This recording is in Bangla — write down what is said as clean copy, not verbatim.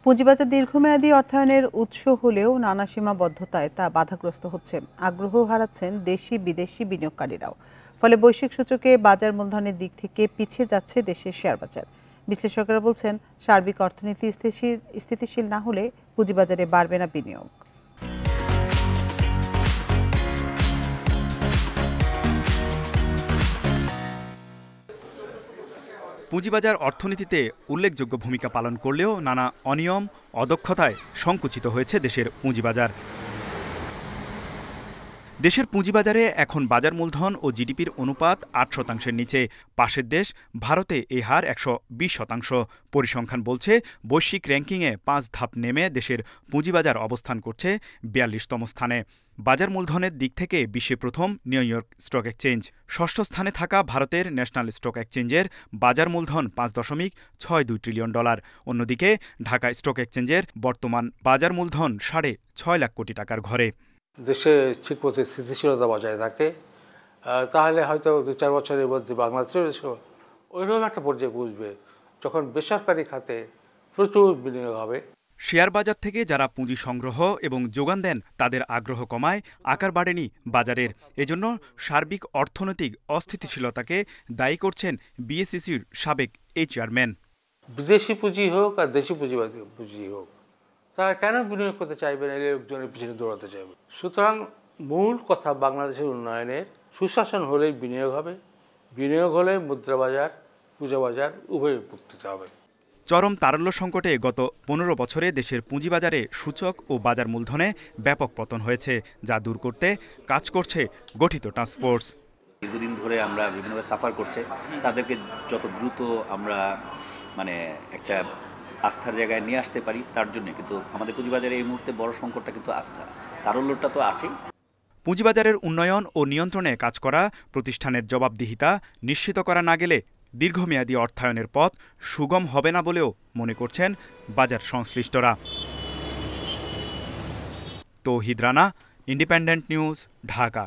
পুঁজিবাজার দীর্ঘমেয়াদী অর্থায়নের উৎস হলেও নানা সীমাবদ্ধতায় তা বাধাগ্রস্ত হচ্ছে। আগ্রহ হারাচ্ছেন দেশি বিদেশি বিনিয়োগকারীরাও। ফলে বৈশ্বিক সূচকে বাজার মূলধনের দিক থেকে পিছিয়ে যাচ্ছে দেশের শেয়ার বাজার। বিশ্লেষকেরা বলছেন, সার্বিক অর্থনীতি স্থিতিশীল না হলে পুঁজিবাজারে বাড়বে না বিনিয়োগ। পুঁজিবাজার অর্থনীতিতে উল্লেখযোগ্য ভূমিকা পালন করলেও নানা অনিয়ম, অদক্ষতায় সংকুচিত হয়েছে দেশের পুঁজিবাজার। দেশের পুঁজিবাজারে এখন বাজার মূলধন ও জিডিপির অনুপাত ৮%-এর নিচে। পাশের দেশ ভারতে এই হার ১২০%। পরিসংখ্যান বলছে, বৈশ্বিক র্যাঙ্কিংয়ে ৫ ধাপ নেমে দেশের পুঁজিবাজার অবস্থান করছে ৪২তম স্থানে। বাজার মূলধনের দিক থেকে বিশ্বে প্রথম নিউ ইয়র্ক স্টক এক্সচেঞ্জ। ষষ্ঠ স্থানে থাকা ভারতের ন্যাশনাল স্টক এক্সচেঞ্জের বাজার মূলধন $৫.৬২ ট্রিলিয়ন। অন্যদিকে ঢাকা স্টক এক্সচেঞ্জের বর্তমান বাজার মূলধন $৬.৫ লাখ কোটি টাকার ঘরে। দেশে ঠিকমতো স্থিতিশীলতা বজায় থাকে, তাহলে হয়তো ২-৪ বছরের মধ্যে বাংলাদেশের ওইরকম একটা পর্যায়ে বুঝবে যখন বেসরকারি খাতে প্রচুর বিনিয়োগ হবে। শেয়ার বাজার থেকে যারা পুঁজি সংগ্রহ এবং যোগান দেন তাদের আগ্রহ কমায় আকার বাড়েনি বাজারের। এজন্য সার্বিক অর্থনৈতিক অস্থিতিশীলতাকে দায়ী করছেন বিএসইসির সাবেক এই চেয়ারম্যান। বিদেশি পুঁজি হোক আর দেশি পুঁজি হোক, তারা কেন বিনিয়োগ করতে চাইবে না, লোকজনের পিছনে দৌড়াতে চাইবে? সুতরাং মূল কথা, বাংলাদেশের উন্নয়নের সুশাসন হলেই বিনিয়োগ হবে, বিনিয়োগ হলে মুদ্রা বাজার, পুঁজিবাজার উভয় উপকৃত হবে। চরম তারল্য সংকটে গত ১৫ বছরে দেশের পুঁজিবাজারে সূচক ও বাজার মূলধনে ব্যাপক পতন হয়েছে, যা দূর করতে কাজ করছে গঠিত টাস্কফোর্স। দীর্ঘদিন ধরে আমরা বিভিন্নভাবে সাফার করছে, তাদেরকে যত দ্রুত আমরা একটা আস্থার জায়গায় নিয়ে আসতে পারি তার জন্য। কিন্তু আমাদের পুঁজিবাজারে এই মুহূর্তে বড় সংকটটা কিন্তু আস্থা, তারল্যটা তো আছেই। পুঁজিবাজারের উন্নয়ন ও নিয়ন্ত্রণে কাজ করা প্রতিষ্ঠানের জবাবদিহিতা নিশ্চিত করা না গেলে দীর্ঘমেয়াদী অর্থায়নের পথ সুগম হবে না বলেও মনে করছেন বাজার সংশ্লিষ্টরা। তৌহিদ রানা, ইন্ডিপেন্ডেন্ট নিউজ, ঢাকা।